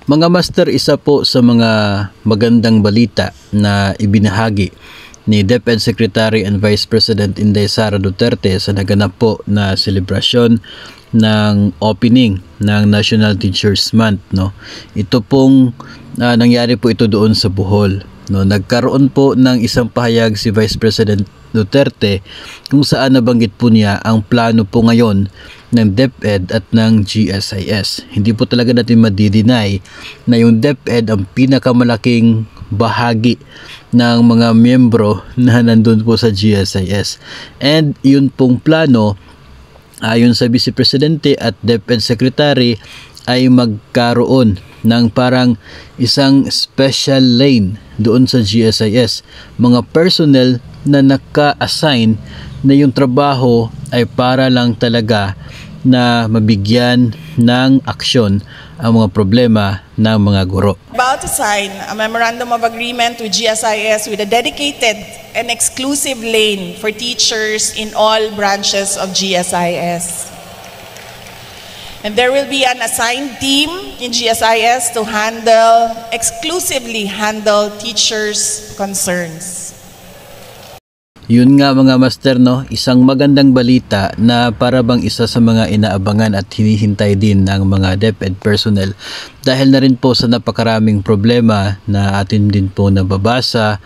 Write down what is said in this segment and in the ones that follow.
Mga master, isa po sa mga magandang balita na ibinahagi ni DepEd Secretary and Vice President Inday Sara Duterte sa naganap po na selebrasyon ng opening ng National Teachers Month, no. Ito pong nangyari po ito doon sa Bohol, no. Nagkaroon po ng isang pahayag si Vice President Duterte kung saan nabanggit po niya ang plano po ngayon ng DepEd at ng GSIS. Hindi po talaga natin madi-deny na yung DepEd ang pinakamalaking bahagi ng mga miyembro na nandun po sa GSIS. And yun pong plano, ayon sa Vice Presidente at DepEd Secretary, ay magkaroon ng parang isang special lane doon sa GSIS. Mga personnel na naka-assign na yung trabaho ay para lang talaga na mabigyan ng aksyon ang mga problema ng mga guro. About to sign a memorandum of agreement with GSIS with a dedicated and exclusive lane for teachers in all branches of GSIS. And there will be an assigned team in GSIS to exclusively handle teachers' concerns. Yun nga mga master, no, isang magandang balita na para bang isa sa mga inaabangan at hinihintay din ng mga DepEd personnel dahil na rin po sa napakaraming problema na atin din po nababasa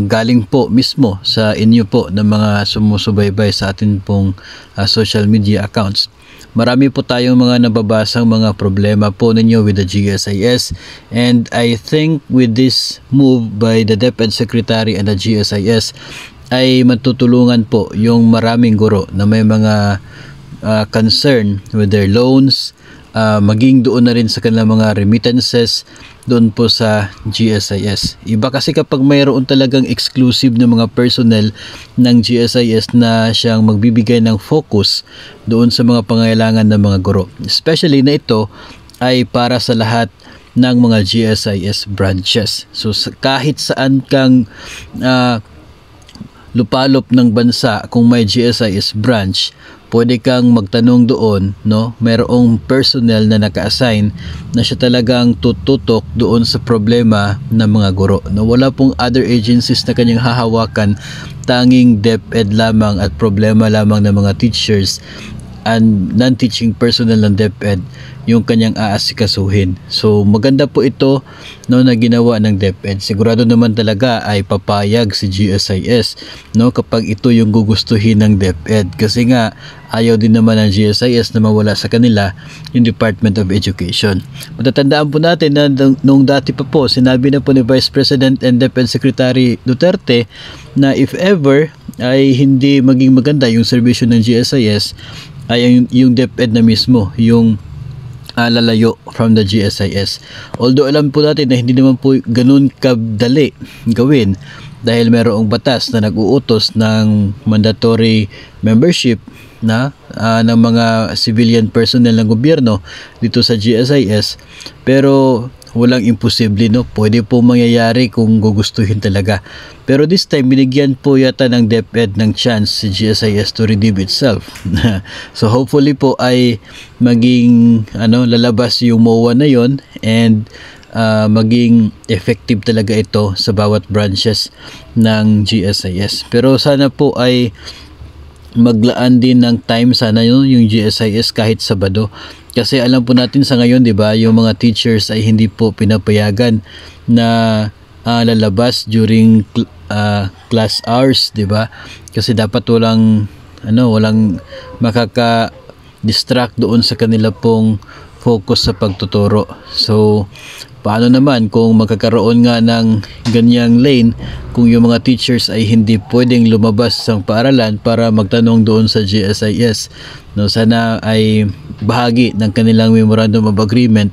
galing po mismo sa inyo po ng mga sumusubaybay sa atin pong social media accounts. Marami po tayong mga nababasang mga problema po ninyo with the GSIS, and I think with this move by the DepEd Secretary and the GSIS ay matutulungan po yung maraming guro na may mga concern with their loans, maging doon na rin sa kanilang mga remittances doon po sa GSIS. Iba kasi kapag mayroon talagang exclusive na mga personnel ng GSIS na siyang magbibigay ng focus doon sa mga pangailangan ng mga guro. Especially na ito ay para sa lahat ng mga GSIS branches. So kahit saan kang lupalop ng bansa, kung may GSIS branch, pwede kang magtanong doon, no? Mayroong personnel na naka-assign na siya talagang tututok doon sa problema ng mga guro. No? Wala pong other agencies na kanyang hahawakan, tanging DepEd lamang at problema lamang ng mga teachers and non-teaching personnel ng DepEd yung kanyang aasikasuhin. So maganda po ito, no, na ginawa ng DepEd. Sigurado naman talaga ay papayag si GSIS, no, kapag ito yung gugustuhin ng DepEd, kasi nga ayaw din naman ng GSIS na mawala sa kanila yung Department of Education. Matatandaan po natin na nung dati pa po, sinabi na po ni Vice President and DepEd Secretary Duterte na if ever ay hindi maging maganda yung serbisyo ng GSIS, ay yung DepEd na mismo yung lalayo from the GSIS. Although alam po natin na hindi naman po ganun kadali gawin dahil mayroong batas na nag-uutos ng mandatory membership na ng mga civilian personnel ng gobyerno dito sa GSIS, pero walang imposible, no? Pwede po mangyayari kung gugustuhin talaga. Pero this time, binigyan po yata ng DepEd ng chance si GSIS to redeem itself. So hopefully po ay maging lalabas yung MOA na yon, and maging effective talaga ito sa bawat branches ng GSIS. Pero sana po ay maglaan din ng time sana yung GSIS kahit Sabado. Kasi alam po natin sa ngayon, 'di ba, yung mga teachers ay hindi po pinapayagan na lalabas during class hours, 'di ba? Kasi dapat walang makaka-distract doon sa kanila pong focus sa pagtuturo. So paano naman kung magkakaroon nga ng ganyang lane kung yung mga teachers ay hindi pwedeng lumabas sa paaralan para magtanong doon sa GSIS, no? Sana ay bahagi ng kanilang memorandum of agreement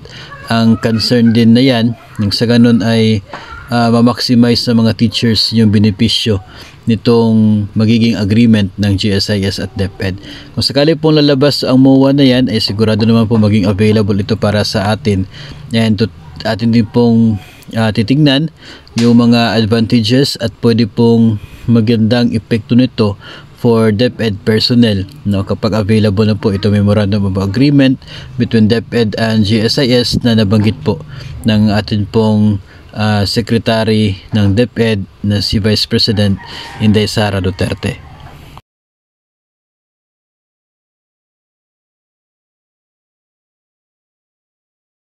ang concern din na yan, nang sa ganun ay ma-maximize sa mga teachers yung benepisyo nitong magiging agreement ng GSIS at DepEd. Kung sakali pong lalabas ang MOA na yan, ay sigurado naman po maging available ito para sa atin, and atin din pong titignan yung mga advantages at pwede pong magandang epekto nito for DepEd personnel, no, kapag available na po ito memorandum of agreement between DepEd and GSIS na nabanggit po ng atin pong Secretary ng DepEd na si Vice President Inday Sara Duterte.